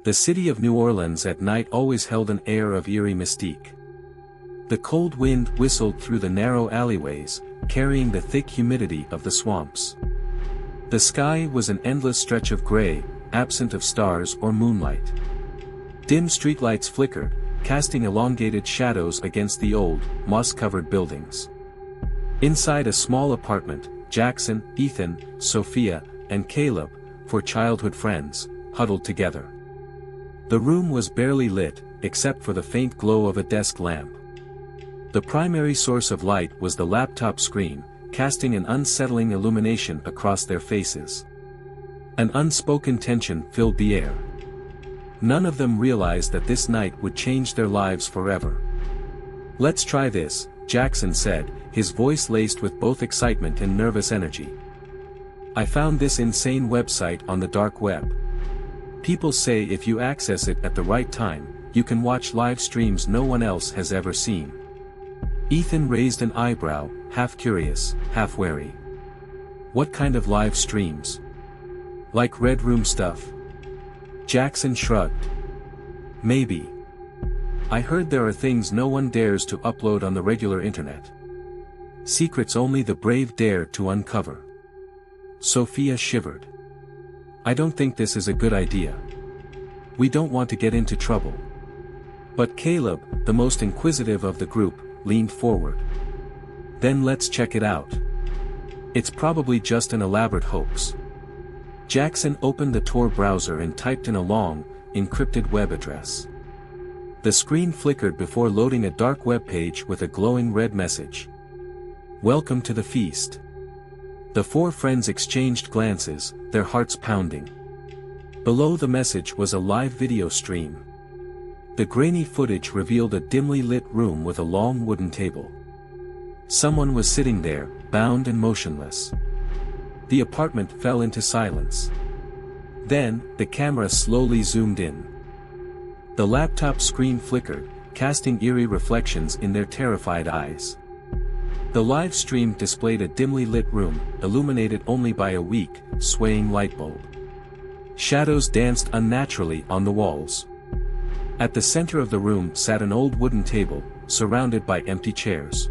The city of New Orleans at night always held an air of eerie mystique. The cold wind whistled through the narrow alleyways, carrying the thick humidity of the swamps. The sky was an endless stretch of gray, absent of stars or moonlight. Dim streetlights flickered, casting elongated shadows against the old, moss-covered buildings. Inside a small apartment, Jackson, Ethan, Sophia, and Caleb, four childhood friends, huddled together. The room was barely lit, except for the faint glow of a desk lamp. The primary source of light was the laptop screen, casting an unsettling illumination across their faces. An unspoken tension filled the air. None of them realized that this night would change their lives forever. "Let's try this," Jackson said, his voice laced with both excitement and nervous energy. "I found this insane website on the dark web. People say if you access it at the right time, you can watch live streams no one else has ever seen." Ethan raised an eyebrow, half curious, half wary. "What kind of live streams? Like Red Room stuff?" Jackson shrugged. "Maybe. I heard there are things no one dares to upload on the regular internet. Secrets only the brave dare to uncover." Sophia shivered. "I don't think this is a good idea. We don't want to get into trouble." But Caleb, the most inquisitive of the group, leaned forward. "Then let's check it out. It's probably just an elaborate hoax." Jackson opened the Tor browser and typed in a long, encrypted web address. The screen flickered before loading a dark web page with a glowing red message. "Welcome to the feast." The four friends exchanged glances, their hearts pounding. Below the message was a live video stream. The grainy footage revealed a dimly lit room with a long wooden table. Someone was sitting there, bound and motionless. The apartment fell into silence. Then, the camera slowly zoomed in. The laptop screen flickered, casting eerie reflections in their terrified eyes. The live stream displayed a dimly lit room, illuminated only by a weak, swaying light bulb. Shadows danced unnaturally on the walls. At the center of the room sat an old wooden table, surrounded by empty chairs.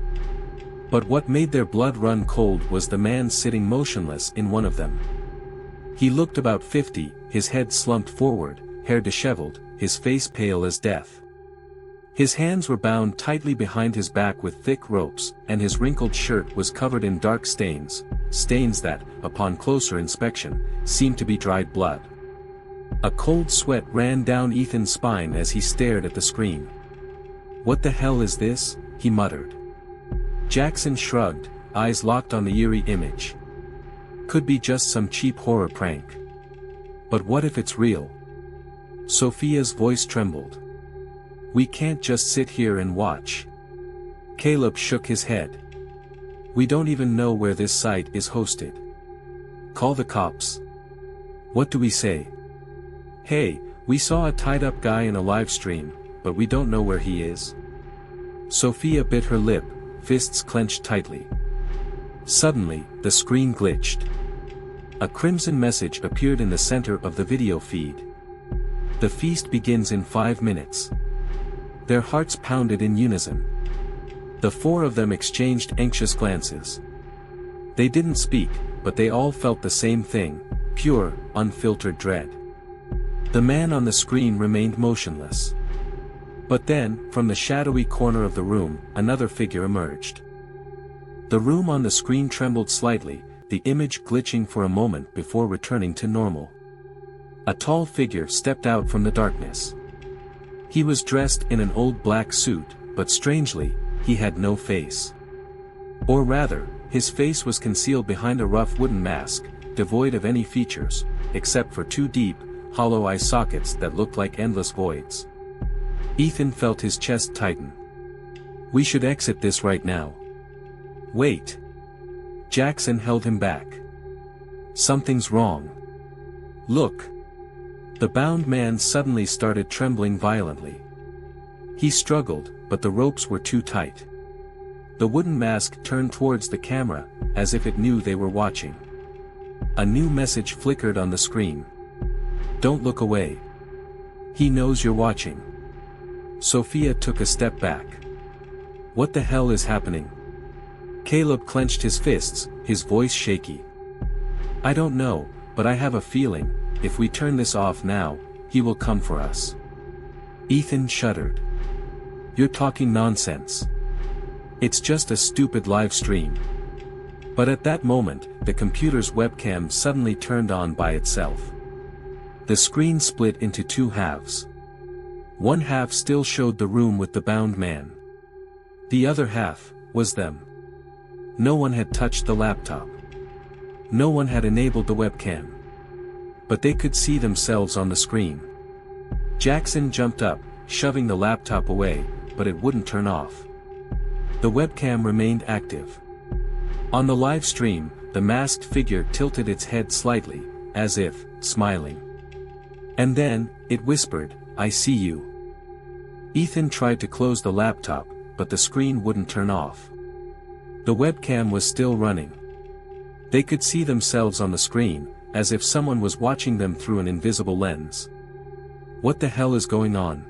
But what made their blood run cold was the man sitting motionless in one of them. He looked about 50, his head slumped forward, hair disheveled, his face pale as death. His hands were bound tightly behind his back with thick ropes, and his wrinkled shirt was covered in dark stains, stains that, upon closer inspection, seemed to be dried blood. A cold sweat ran down Ethan's spine as he stared at the screen. "What the hell is this?" he muttered. Jackson shrugged, eyes locked on the eerie image. "Could be just some cheap horror prank. But what if it's real?" Sophia's voice trembled. "We can't just sit here and watch." Caleb shook his head. "We don't even know where this site is hosted. Call the cops." "What do we say?" "Hey, we saw a tied-up guy in a live stream, but we don't know where he is." Sophia bit her lip, fists clenched tightly. Suddenly, the screen glitched. A crimson message appeared in the center of the video feed. "The feast begins in 5 minutes." Their hearts pounded in unison. The four of them exchanged anxious glances. They didn't speak, but they all felt the same thing, pure, unfiltered dread. The man on the screen remained motionless. But then, from the shadowy corner of the room, another figure emerged. The room on the screen trembled slightly, the image glitching for a moment before returning to normal. A tall figure stepped out from the darkness. He was dressed in an old black suit, but strangely, he had no face. Or rather, his face was concealed behind a rough wooden mask, devoid of any features, except for two deep, hollow eye sockets that looked like endless voids. Ethan felt his chest tighten. "We should exit this right now." "Wait." Jackson held him back. "Something's wrong. Look." The bound man suddenly started trembling violently. He struggled, but the ropes were too tight. The wooden mask turned towards the camera, as if it knew they were watching. A new message flickered on the screen. "Don't look away. He knows you're watching. Sophia took a step back. What the hell is happening? Caleb clenched his fists, his voice shaky. I don't know, but I have a feeling, if we turn this off now, he will come for us. Ethan shuddered. You're talking nonsense. It's just a stupid live stream. But at that moment, the computer's webcam suddenly turned on by itself. The screen split into two halves. One half still showed the room with the bound man. The other half was them. No one had touched the laptop. No one had enabled the webcam. But they could see themselves on the screen. Jackson jumped up, shoving the laptop away, but it wouldn't turn off. The webcam remained active. On the live stream, the masked figure tilted its head slightly, as if smiling. And then, it whispered, I see you. Ethan tried to close the laptop, but the screen wouldn't turn off. The webcam was still running. They could see themselves on the screen, as if someone was watching them through an invisible lens. What the hell is going on?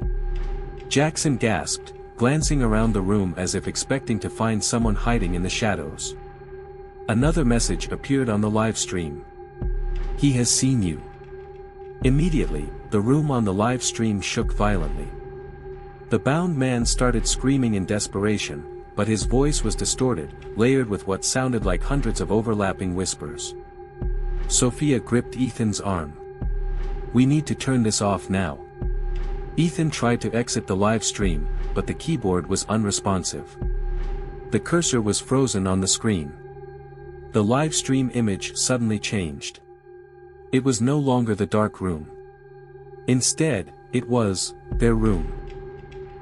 Jackson gasped, glancing around the room as if expecting to find someone hiding in the shadows. Another message appeared on the live stream. He has seen you. Immediately, the room on the live stream shook violently. The bound man started screaming in desperation, but his voice was distorted, layered with what sounded like hundreds of overlapping whispers. Sophia gripped Ethan's arm. We need to turn this off now. Ethan tried to exit the live stream, but the keyboard was unresponsive. The cursor was frozen on the screen. The live stream image suddenly changed. It was no longer the dark room. Instead, it was their room.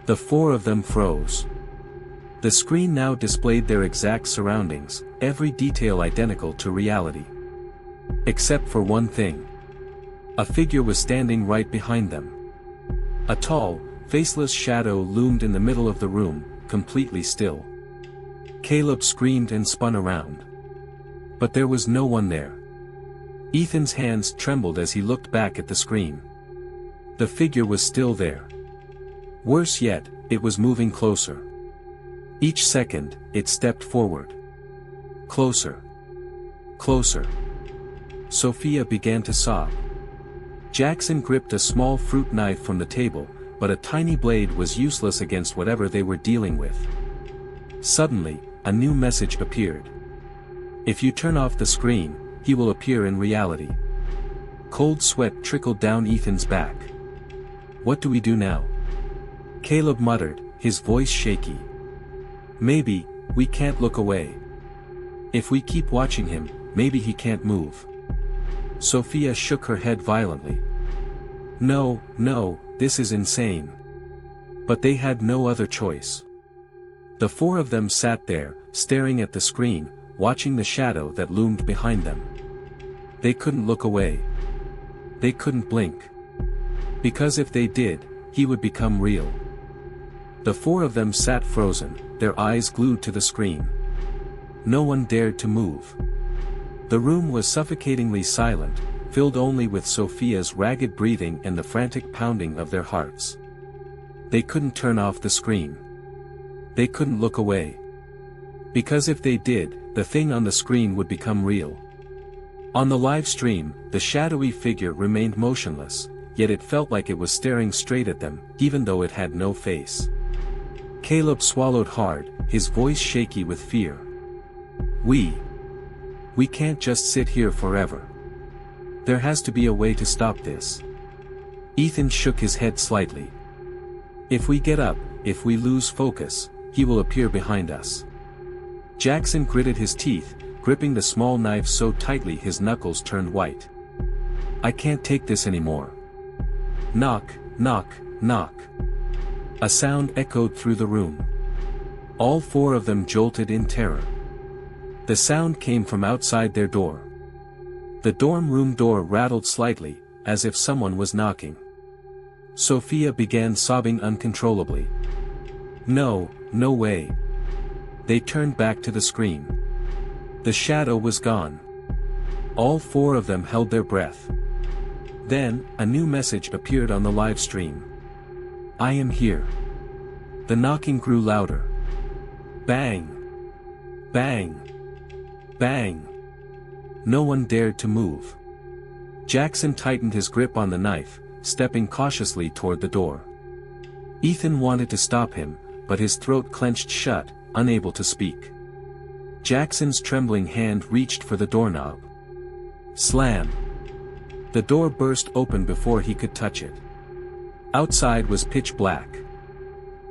The four of them froze. The screen now displayed their exact surroundings, every detail identical to reality. Except for one thing. A figure was standing right behind them. A tall, faceless shadow loomed in the middle of the room, completely still. Caleb screamed and spun around. But there was no one there. Ethan's hands trembled as he looked back at the screen. The figure was still there. Worse yet, it was moving closer. Each second, it stepped forward. Closer. Closer. Sophia began to sob. Jackson gripped a small fruit knife from the table, but a tiny blade was useless against whatever they were dealing with. Suddenly, a new message appeared. If you turn off the screen, he will appear in reality. Cold sweat trickled down Ethan's back. What do we do now? Caleb muttered, his voice shaky. Maybe, we can't look away. If we keep watching him, maybe he can't move. Sophia shook her head violently. No, no, this is insane. But they had no other choice. The four of them sat there, staring at the screen, watching the shadow that loomed behind them. They couldn't look away. They couldn't blink. Because if they did, he would become real. The four of them sat frozen, their eyes glued to the screen. No one dared to move. The room was suffocatingly silent, filled only with Sophia's ragged breathing and the frantic pounding of their hearts. They couldn't turn off the screen. They couldn't look away. Because if they did, the thing on the screen would become real. On the live stream, the shadowy figure remained motionless, yet it felt like it was staring straight at them, even though it had no face. Caleb swallowed hard, his voice shaky with fear. We can't just sit here forever. There has to be a way to stop this. Ethan shook his head slightly. If we get up, if we lose focus, he will appear behind us. Jackson gritted his teeth, gripping the small knife so tightly his knuckles turned white. I can't take this anymore. Knock, knock, knock. A sound echoed through the room. All four of them jolted in terror. The sound came from outside their door. The dorm room door rattled slightly, as if someone was knocking. Sophia began sobbing uncontrollably. No, no way. They turned back to the screen. The shadow was gone. All four of them held their breath. Then, a new message appeared on the live stream. I am here. The knocking grew louder. Bang! Bang! Bang! No one dared to move. Jackson tightened his grip on the knife, stepping cautiously toward the door. Ethan wanted to stop him, but his throat clenched shut, unable to speak. Jackson's trembling hand reached for the doorknob. Slam! The door burst open before he could touch it. Outside was pitch black.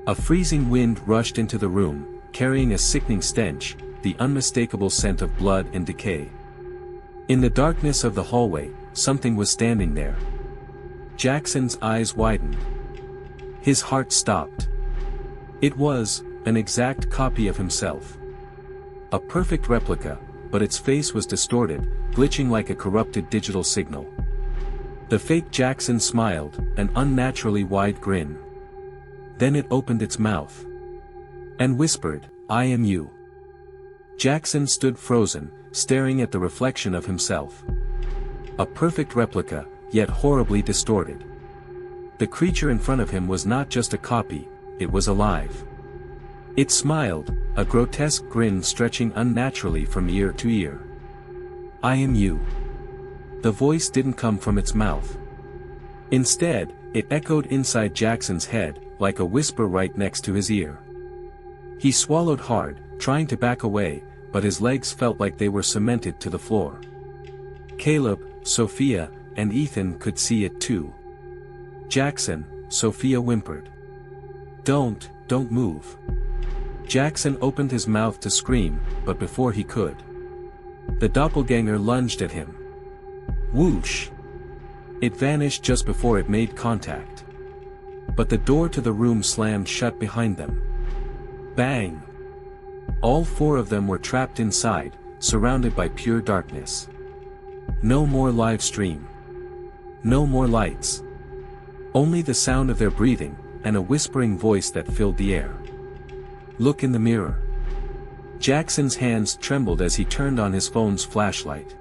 A freezing wind rushed into the room, carrying a sickening stench, the unmistakable scent of blood and decay. In the darkness of the hallway, something was standing there. Jackson's eyes widened. His heart stopped. It was an exact copy of himself. A perfect replica, but its face was distorted, glitching like a corrupted digital signal. The fake Jackson smiled, an unnaturally wide grin. Then it opened its mouth. And whispered, I am you. Jackson stood frozen, staring at the reflection of himself. A perfect replica, yet horribly distorted. The creature in front of him was not just a copy, it was alive. It smiled, a grotesque grin stretching unnaturally from ear to ear. I am you. The voice didn't come from its mouth. Instead, it echoed inside Jackson's head, like a whisper right next to his ear. He swallowed hard, trying to back away, but his legs felt like they were cemented to the floor. Caleb, Sophia, and Ethan could see it too. Jackson, Sophia whimpered. Don't move. Jackson opened his mouth to scream, but before he could, the doppelganger lunged at him. Whoosh! It vanished just before it made contact. But the door to the room slammed shut behind them. Bang! All four of them were trapped inside, surrounded by pure darkness. No more live stream. No more lights. Only the sound of their breathing, and a whispering voice that filled the air. Look in the mirror. Jackson's hands trembled as he turned on his phone's flashlight.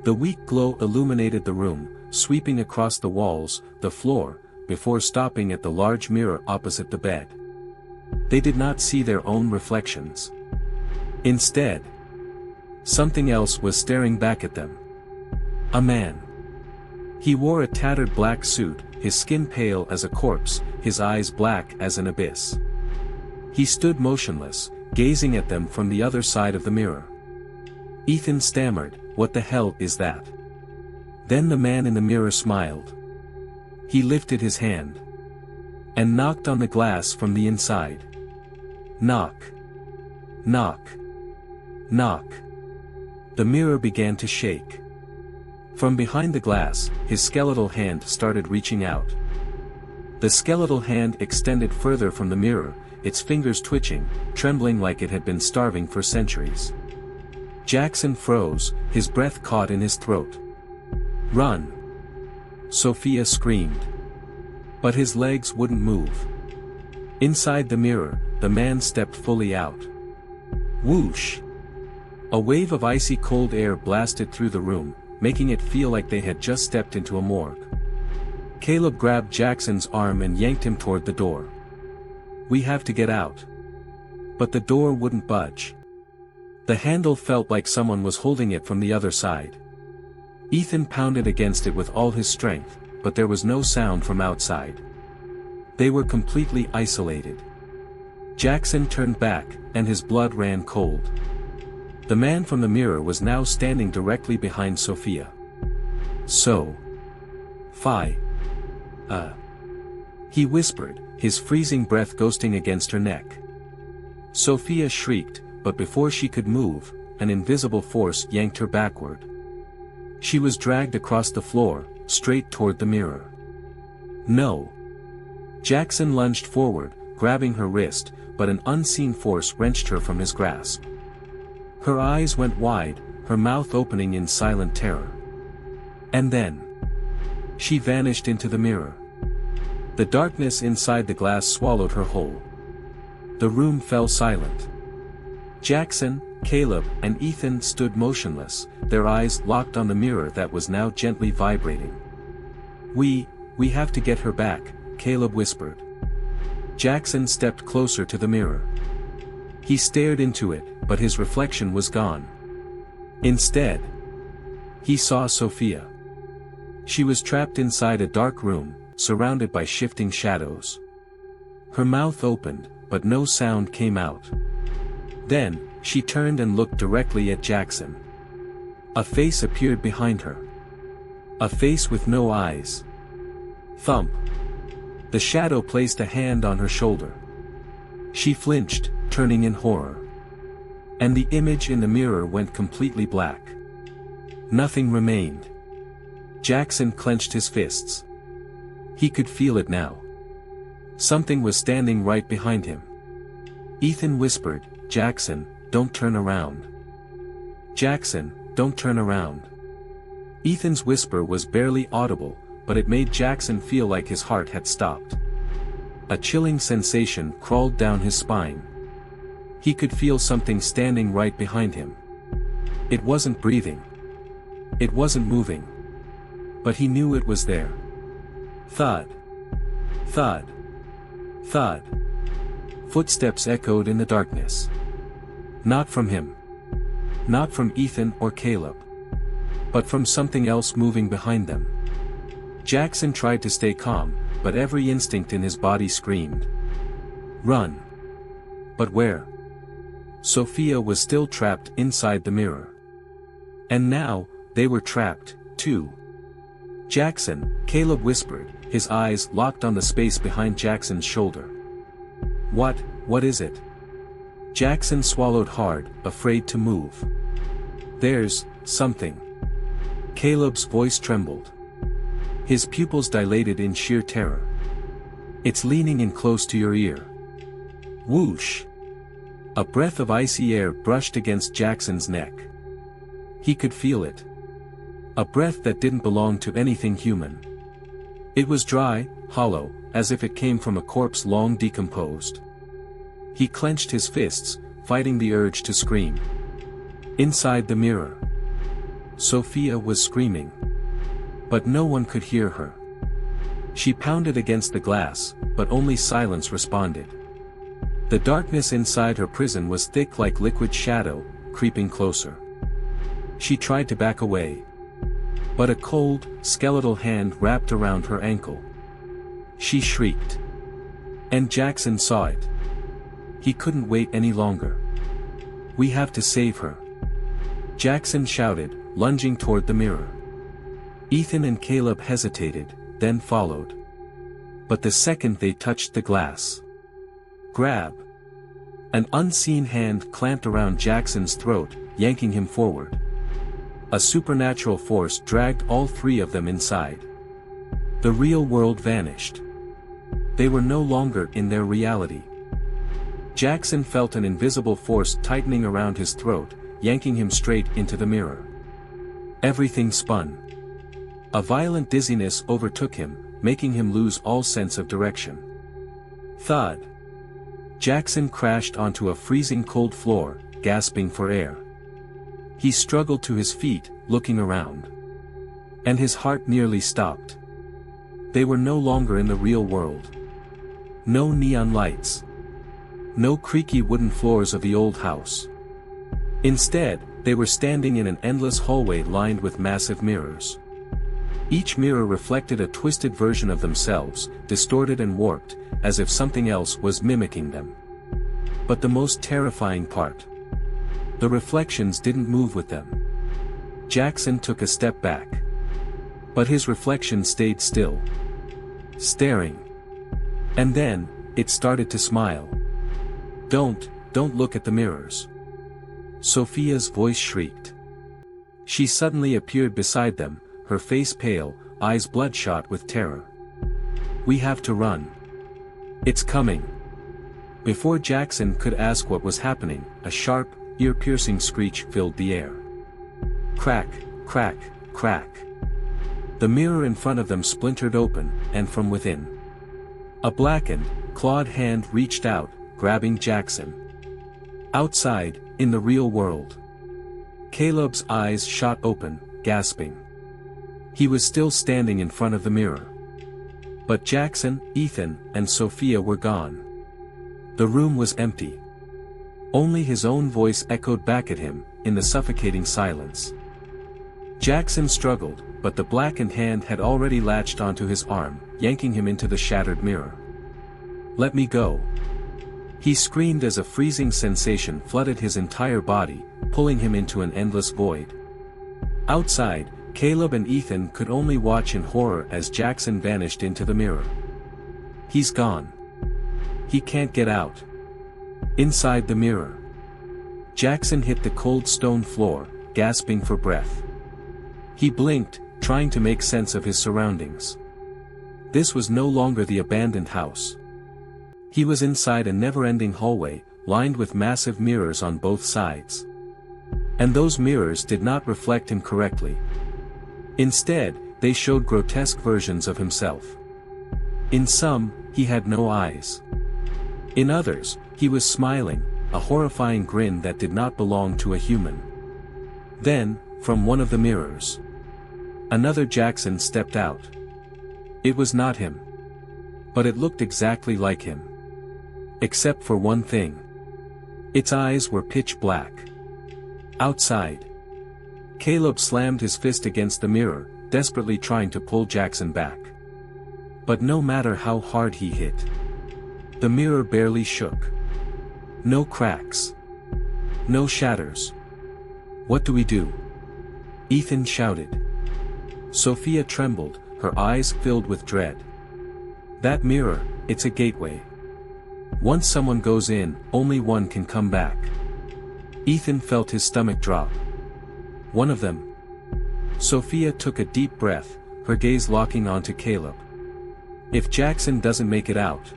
The weak glow illuminated the room, sweeping across the walls, the floor, before stopping at the large mirror opposite the bed. They did not see their own reflections. Instead, something else was staring back at them. A man. He wore a tattered black suit, his skin pale as a corpse, his eyes black as an abyss. He stood motionless, gazing at them from the other side of the mirror. Ethan stammered, "What the hell is that?" Then the man in the mirror smiled. He lifted his hand and knocked on the glass from the inside. Knock. Knock. Knock. The mirror began to shake. From behind the glass, his skeletal hand started reaching out. The skeletal hand extended further from the mirror, its fingers twitching, trembling like it had been starving for centuries. Jackson froze, his breath caught in his throat. "Run!" Sophia screamed. But his legs wouldn't move. Inside the mirror, the man stepped fully out. Whoosh! A wave of icy cold air blasted through the room, making it feel like they had just stepped into a morgue. Caleb grabbed Jackson's arm and yanked him toward the door. "We have to get out." But the door wouldn't budge. The handle felt like someone was holding it from the other side. Ethan pounded against it with all his strength, but there was no sound from outside. They were completely isolated. Jackson turned back, and his blood ran cold. The man from the mirror was now standing directly behind Sophia. "So. Phi. He whispered, his freezing breath ghosting against her neck. Sophia shrieked, but before she could move, an invisible force yanked her backward. She was dragged across the floor, straight toward the mirror. "No." Jackson lunged forward, grabbing her wrist, but an unseen force wrenched her from his grasp. Her eyes went wide, her mouth opening in silent terror. And then, she vanished into the mirror. The darkness inside the glass swallowed her whole. The room fell silent. Jackson, Caleb, and Ethan stood motionless, their eyes locked on the mirror that was now gently vibrating. We have to get her back," Caleb whispered. Jackson stepped closer to the mirror. He stared into it, but his reflection was gone. Instead, he saw Sophia. She was trapped inside a dark room, surrounded by shifting shadows. Her mouth opened, but no sound came out. Then, she turned and looked directly at Jackson. A face appeared behind her. A face with no eyes. Thump. The shadow placed a hand on her shoulder. She flinched, turning in horror. And the image in the mirror went completely black. Nothing remained. Jackson clenched his fists. He could feel it now. Something was standing right behind him. Ethan whispered, "Jackson, don't turn around. Jackson, don't turn around." Ethan's whisper was barely audible, but it made Jackson feel like his heart had stopped. A chilling sensation crawled down his spine. He could feel something standing right behind him. It wasn't breathing. It wasn't moving. But he knew it was there. Thud. Thud. Thud. Footsteps echoed in the darkness. Not from him. Not from Ethan or Caleb. But from something else moving behind them. Jackson tried to stay calm, but every instinct in his body screamed. Run. But where? Sophia was still trapped inside the mirror. And now, they were trapped, too. "Jackson," Caleb whispered, his eyes locked on the space behind Jackson's shoulder. What is it?" Jackson swallowed hard, afraid to move. "There's something." Caleb's voice trembled. His pupils dilated in sheer terror. "It's leaning in close to your ear." Whoosh! A breath of icy air brushed against Jackson's neck. He could feel it. A breath that didn't belong to anything human. It was dry, hollow, as if it came from a corpse long decomposed. He clenched his fists, fighting the urge to scream. Inside the mirror, Sophia was screaming. But no one could hear her. She pounded against the glass, but only silence responded. The darkness inside her prison was thick like liquid shadow, creeping closer. She tried to back away. But a cold, skeletal hand wrapped around her ankle. She shrieked. And Jackson saw it. He couldn't wait any longer. "We have to save her," Jackson shouted, lunging toward the mirror. Ethan and Caleb hesitated, then followed. But the second they touched the glass. Grab! An unseen hand clamped around Jackson's throat, yanking him forward. A supernatural force dragged all three of them inside. The real world vanished. They were no longer in their reality. Jackson felt an invisible force tightening around his throat, yanking him straight into the mirror. Everything spun. A violent dizziness overtook him, making him lose all sense of direction. Thud. Jackson crashed onto a freezing cold floor, gasping for air. He struggled to his feet, looking around. And his heart nearly stopped. They were no longer in the real world. No neon lights. No creaky wooden floors of the old house. Instead, they were standing in an endless hallway lined with massive mirrors. Each mirror reflected a twisted version of themselves, distorted and warped, as if something else was mimicking them. But the most terrifying part. The reflections didn't move with them. Jackson took a step back. But his reflection stayed still. Staring. And then, it started to smile. Don't look at the mirrors." Sophia's voice shrieked. She suddenly appeared beside them, her face pale, eyes bloodshot with terror. "We have to run. It's coming." Before Jackson could ask what was happening, a sharp, ear-piercing screech filled the air. Crack, crack, crack. The mirror in front of them splintered open, and from within, a blackened, clawed hand reached out, grabbing Jackson. Outside, in the real world, Caleb's eyes shot open, gasping. He was still standing in front of the mirror. But Jackson, Ethan, and Sophia were gone. The room was empty. Only his own voice echoed back at him, in the suffocating silence. Jackson struggled, but the blackened hand had already latched onto his arm, yanking him into the shattered mirror. "Let me go!" He screamed as a freezing sensation flooded his entire body, pulling him into an endless void. Outside, Caleb and Ethan could only watch in horror as Jackson vanished into the mirror. "He's gone. He can't get out." Inside the mirror, Jackson hit the cold stone floor, gasping for breath. He blinked, trying to make sense of his surroundings. This was no longer the abandoned house. He was inside a never-ending hallway, lined with massive mirrors on both sides. And those mirrors did not reflect him correctly. Instead, they showed grotesque versions of himself. In some, he had no eyes. In others, he was smiling, a horrifying grin that did not belong to a human. Then, from one of the mirrors, another Jackson stepped out. It was not him. But it looked exactly like him. Except for one thing. Its eyes were pitch black. Outside, Caleb slammed his fist against the mirror, desperately trying to pull Jackson back. But no matter how hard he hit, the mirror barely shook. No cracks. No shatters. "What do we do?" Ethan shouted. Sophia trembled, her eyes filled with dread. "That mirror, it's a gateway. Once someone goes in, only one can come back." Ethan felt his stomach drop. "One of them." Sophia took a deep breath, her gaze locking onto Caleb. "If Jackson doesn't make it out,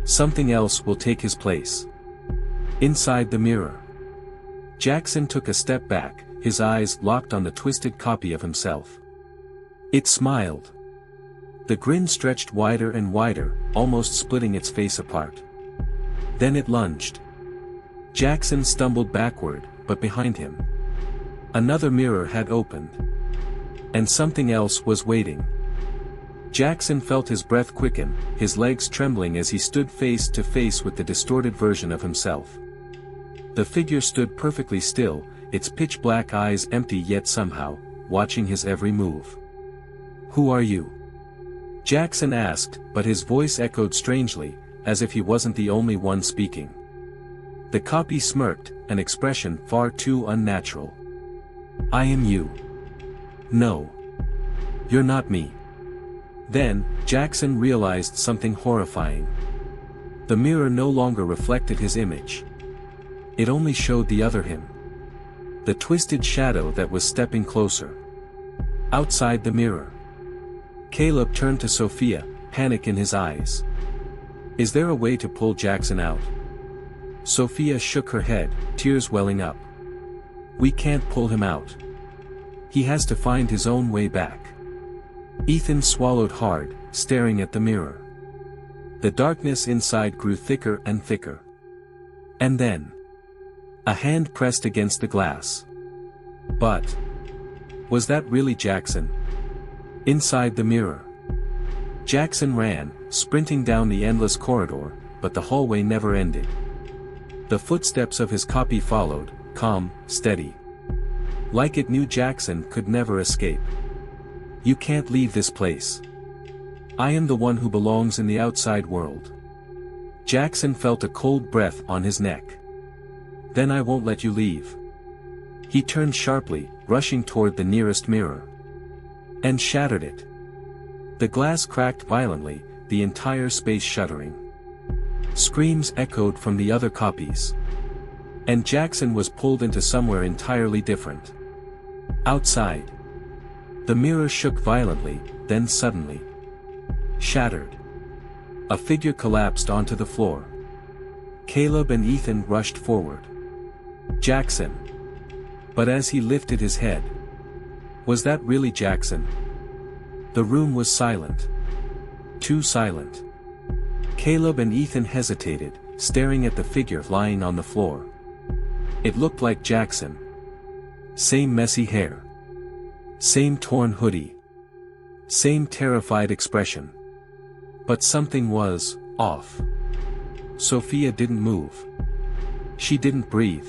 something else will take his place." Inside the mirror, Jackson took a step back, his eyes locked on the twisted copy of himself. It smiled. The grin stretched wider and wider, almost splitting its face apart. Then it lunged. Jackson stumbled backward, but behind him, another mirror had opened. And something else was waiting. Jackson felt his breath quicken, his legs trembling as he stood face to face with the distorted version of himself. The figure stood perfectly still, its pitch-black eyes empty yet somehow, watching his every move. "Who are you?" Jackson asked, but his voice echoed strangely, as if he wasn't the only one speaking. The copy smirked, an expression far too unnatural. "I am you." "No. You're not me." Then, Jackson realized something horrifying. The mirror no longer reflected his image. It only showed the other him. The twisted shadow that was stepping closer. Outside the mirror, Caleb turned to Sophia, panic in his eyes. "Is there a way to pull Jackson out?" Sophia shook her head, tears welling up. "We can't pull him out. He has to find his own way back." Ethan swallowed hard, staring at the mirror. The darkness inside grew thicker and thicker. And then, a hand pressed against the glass. But was that really Jackson? Inside the mirror, Jackson ran, sprinting down the endless corridor, but the hallway never ended. The footsteps of his copy followed, calm, steady. Like it knew Jackson could never escape. "You can't leave this place. I am the one who belongs in the outside world." Jackson felt a cold breath on his neck. "Then I won't let you leave." He turned sharply, rushing toward the nearest mirror. And shattered it. The glass cracked violently, the entire space shuddering. Screams echoed from the other copies. And Jackson was pulled into somewhere entirely different. Outside, the mirror shook violently, then suddenly shattered. A figure collapsed onto the floor. Caleb and Ethan rushed forward. Jackson. But as he lifted his head, was that really Jackson? The room was silent. Too silent. Caleb and Ethan hesitated, staring at the figure lying on the floor. It looked like Jackson. Same messy hair. Same torn hoodie. Same terrified expression. But something was off. Sophia didn't move. She didn't breathe.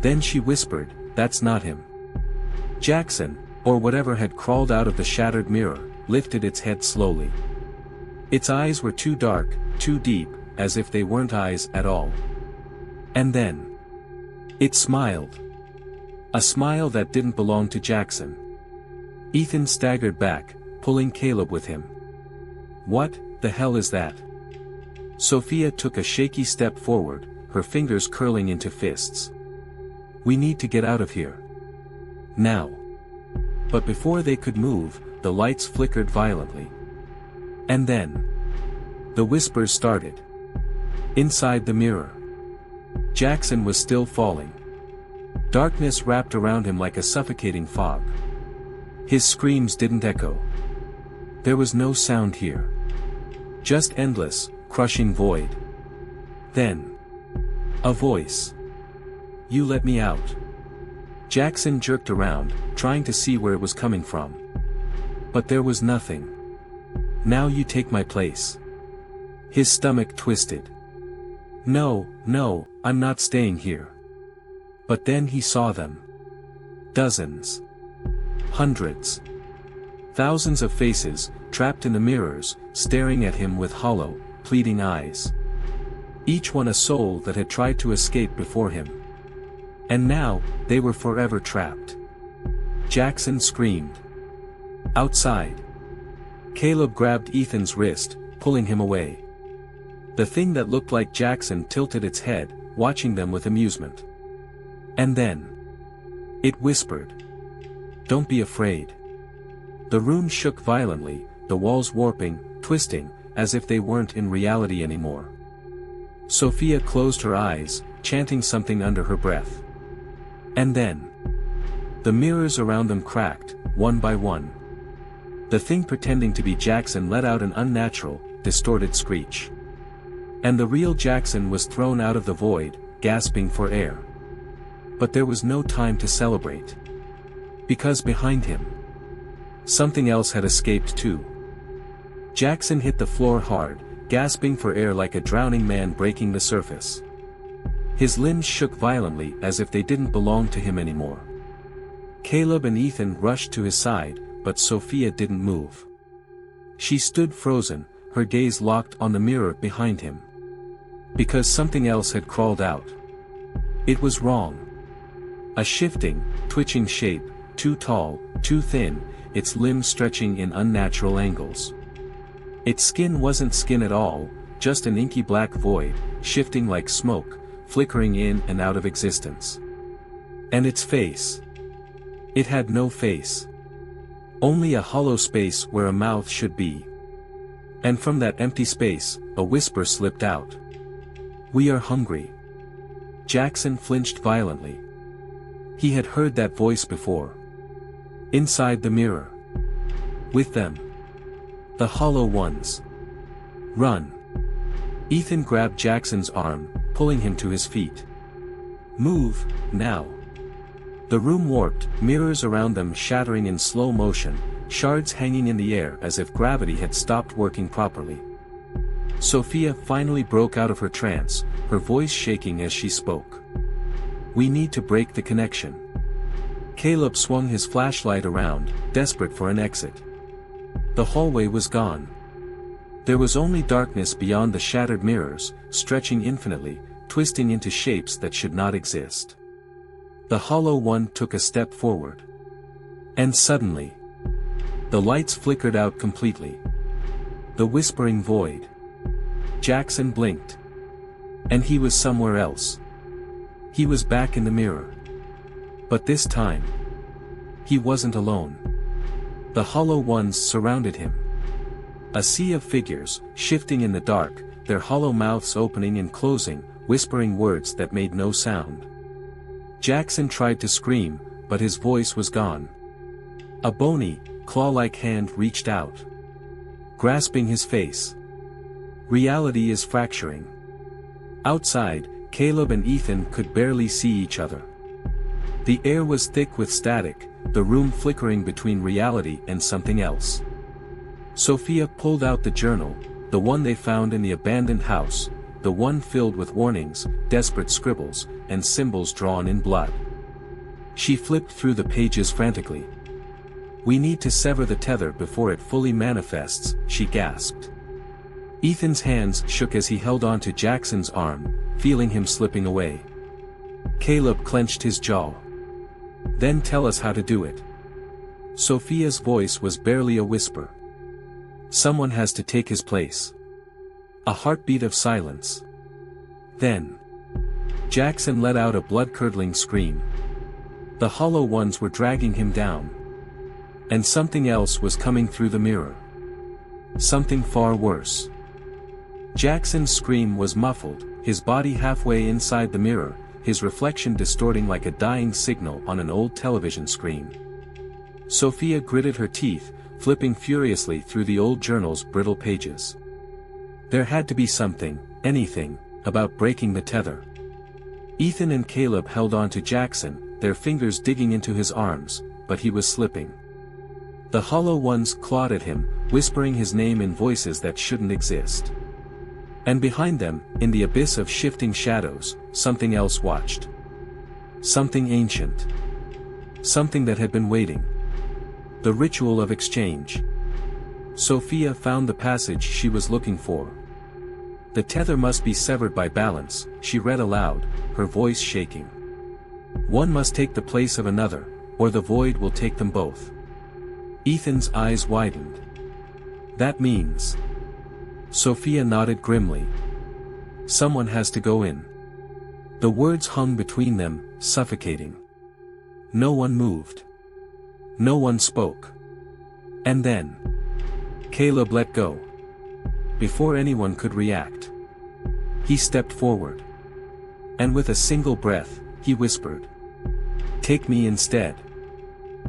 Then she whispered, "That's not him." Jackson, or whatever had crawled out of the shattered mirror, lifted its head slowly. Its eyes were too dark, too deep, as if they weren't eyes at all. And then it smiled. A smile that didn't belong to Jackson. Ethan staggered back, pulling Caleb with him. "What the hell is that?" Sophia took a shaky step forward, her fingers curling into fists. "We need to get out of here. Now." But before they could move, the lights flickered violently. And then the whispers started. Inside the mirror, Jackson was still falling. Darkness wrapped around him like a suffocating fog. His screams didn't echo. There was no sound here. Just endless, crushing void. Then a voice. "You let me out." Jackson jerked around, trying to see where it was coming from. But there was nothing. "Now you take my place." His stomach twisted. No, I'm not staying here." But then he saw them. Dozens. Hundreds. Thousands of faces, trapped in the mirrors, staring at him with hollow, pleading eyes. Each one a soul that had tried to escape before him. And now, they were forever trapped. Jackson screamed. Outside. Caleb grabbed Ethan's wrist, pulling him away. The thing that looked like Jackson tilted its head, watching them with amusement. And then it whispered, "Don't be afraid." The room shook violently, the walls warping, twisting, as if they weren't in reality anymore. Sophia closed her eyes, chanting something under her breath. And then the mirrors around them cracked, one by one. The thing pretending to be Jackson let out an unnatural, distorted screech. And the real Jackson was thrown out of the void, gasping for air. But there was no time to celebrate. Because behind him, something else had escaped too. Jackson hit the floor hard, gasping for air like a drowning man breaking the surface. His limbs shook violently as if they didn't belong to him anymore. Caleb and Ethan rushed to his side, but Sophia didn't move. She stood frozen, her gaze locked on the mirror behind him. Because something else had crawled out. It was wrong. A shifting, twitching shape, too tall, too thin, its limbs stretching in unnatural angles. Its skin wasn't skin at all, just an inky black void, shifting like smoke, flickering in and out of existence. And its face. It had no face. Only a hollow space where a mouth should be. And from that empty space, a whisper slipped out. "We are hungry." Jackson flinched violently. He had heard that voice before. Inside the mirror. With them. The hollow ones. "Run." Ethan grabbed Jackson's arm, pulling him to his feet. "Move, now." The room warped, mirrors around them shattering in slow motion, shards hanging in the air as if gravity had stopped working properly. Sophia finally broke out of her trance, her voice shaking as she spoke. "We need to break the connection." Caleb swung his flashlight around, desperate for an exit. The hallway was gone. There was only darkness beyond the shattered mirrors, stretching infinitely, twisting into shapes that should not exist. The hollow one took a step forward. And suddenly, the lights flickered out completely. The whispering void. Jackson blinked. And he was somewhere else. He was back in the mirror. But this time, he wasn't alone. The hollow ones surrounded him. A sea of figures, shifting in the dark, their hollow mouths opening and closing, whispering words that made no sound. Jackson tried to scream, but his voice was gone. A bony, claw-like hand reached out, grasping his face. Reality is fracturing. Outside, Caleb and Ethan could barely see each other. The air was thick with static, the room flickering between reality and something else. Sophia pulled out the journal, the one they found in the abandoned house, the one filled with warnings, desperate scribbles, and symbols drawn in blood. She flipped through the pages frantically. "We need to sever the tether before it fully manifests," she gasped. Ethan's hands shook as he held onto Jackson's arm, feeling him slipping away. Caleb clenched his jaw. "Then tell us how to do it." Sophia's voice was barely a whisper. "Someone has to take his place." A heartbeat of silence. Then Jackson let out a blood-curdling scream. The hollow ones were dragging him down. And something else was coming through the mirror. Something far worse. Jackson's scream was muffled, his body halfway inside the mirror, his reflection distorting like a dying signal on an old television screen. Sophia gritted her teeth, flipping furiously through the old journal's brittle pages. There had to be something, anything, about breaking the tether. Ethan and Caleb held on to Jackson, their fingers digging into his arms, but he was slipping. The hollow ones clawed at him, whispering his name in voices that shouldn't exist. And behind them, in the abyss of shifting shadows, something else watched. Something ancient. Something that had been waiting. The ritual of exchange. Sophia found the passage she was looking for. "The tether must be severed by balance," she read aloud, her voice shaking. "One must take the place of another, or the void will take them both." Ethan's eyes widened. "That means..." Sophia nodded grimly. "Someone has to go in." The words hung between them, suffocating. No one moved. No one spoke. And then Caleb let go. Before anyone could react. He stepped forward. And with a single breath, he whispered, "Take me instead."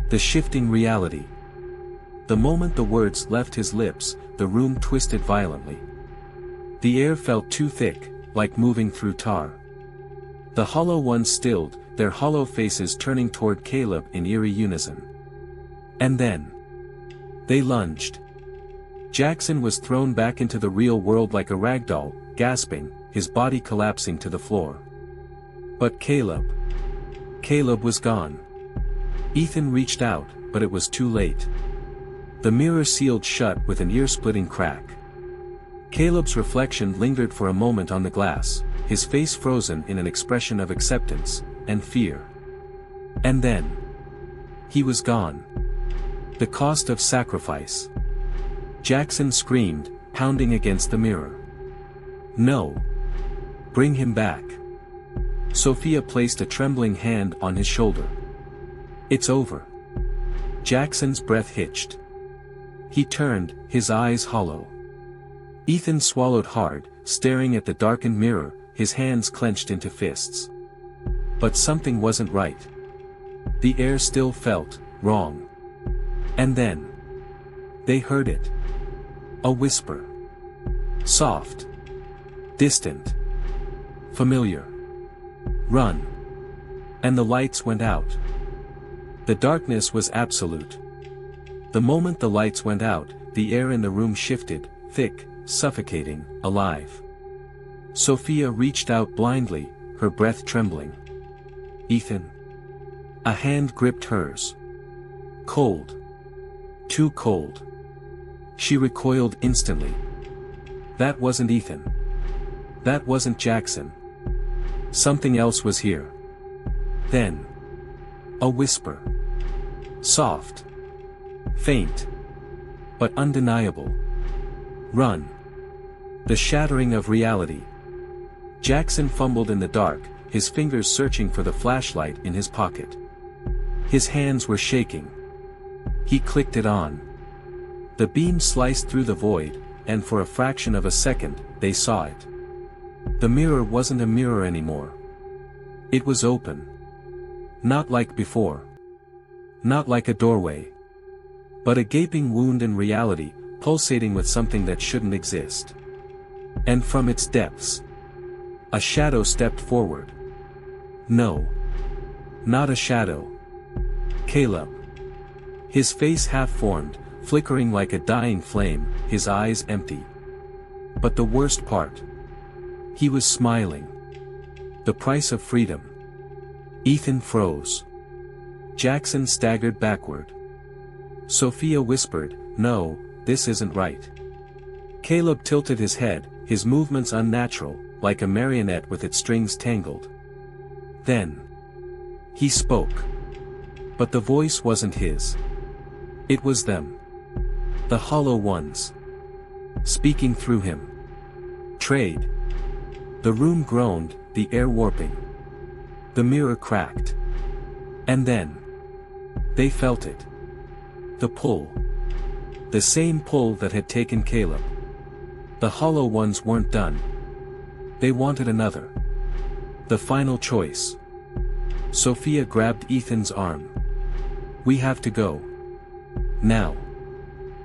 The shifting reality. The moment the words left his lips, the room twisted violently. The air felt too thick, like moving through tar. The hollow ones stilled, their hollow faces turning toward Caleb in eerie unison. And then they lunged. Jackson was thrown back into the real world like a ragdoll, gasping, his body collapsing to the floor. But Caleb was gone. Ethan reached out, but it was too late. The mirror sealed shut with an ear-splitting crack. Caleb's reflection lingered for a moment on the glass, his face frozen in an expression of acceptance and fear. And then he was gone. The cost of sacrifice. Jackson screamed, pounding against the mirror. "No! Bring him back!" Sophia placed a trembling hand on his shoulder. "It's over." Jackson's breath hitched. He turned, his eyes hollow. Ethan swallowed hard, staring at the darkened mirror, his hands clenched into fists. But something wasn't right. The air still felt wrong. And then they heard it. A whisper. Soft. Distant. Familiar. "Run." And the lights went out. The darkness was absolute. The moment the lights went out, the air in the room shifted, thick, suffocating, alive. Sophia reached out blindly, her breath trembling. "Ethan." A hand gripped hers. Cold. Too cold. She recoiled instantly. That wasn't Ethan. That wasn't Jackson. Something else was here. Then a whisper. Soft. Faint. But undeniable. "Run." The shattering of reality. Jackson fumbled in the dark, his fingers searching for the flashlight in his pocket. His hands were shaking. He clicked it on. The beam sliced through the void, and for a fraction of a second, they saw it. The mirror wasn't a mirror anymore. It was open. Not like before. Not like a doorway. But a gaping wound in reality, pulsating with something that shouldn't exist. And from its depths, a shadow stepped forward. No. Not a shadow. Caleb. His face half-formed, flickering like a dying flame, his eyes empty. But the worst part. He was smiling. The price of freedom. Ethan froze. Jackson staggered backward. Sophia whispered, "No, this isn't right." Caleb tilted his head, his movements unnatural, like a marionette with its strings tangled. Then he spoke. But the voice wasn't his. It was them. The hollow ones. Speaking through him. Trade. The room groaned, the air warping. The mirror cracked. And then they felt it. The pull. The same pull that had taken Caleb. The hollow ones weren't done. They wanted another. The final choice. Sophia grabbed Ethan's arm. "We have to go. Now."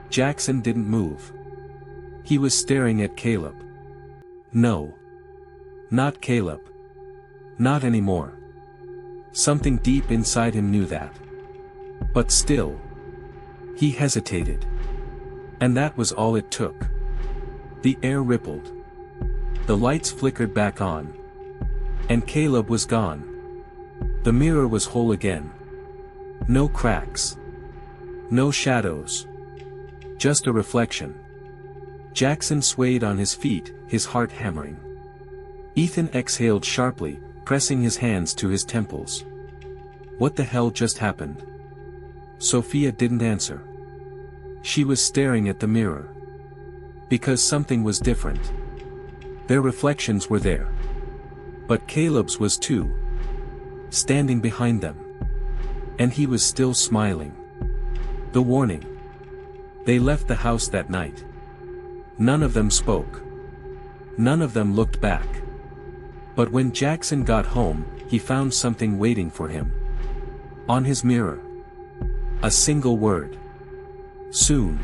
Jackson didn't move. He was staring at Caleb. No. Not Caleb. Not anymore. Something deep inside him knew that. But still. He hesitated. And that was all it took. The air rippled. The lights flickered back on. And Caleb was gone. The mirror was whole again. No cracks. No shadows. Just a reflection. Jackson swayed on his feet, his heart hammering. Ethan exhaled sharply, pressing his hands to his temples. What the hell just happened? Sophia didn't answer. She was staring at the mirror. Because something was different. Their reflections were there. But Caleb's was too. Standing behind them. And he was still smiling. The warning. They left the house that night. None of them spoke. None of them looked back. But when Jackson got home, he found something waiting for him. On his mirror. A single word. Soon.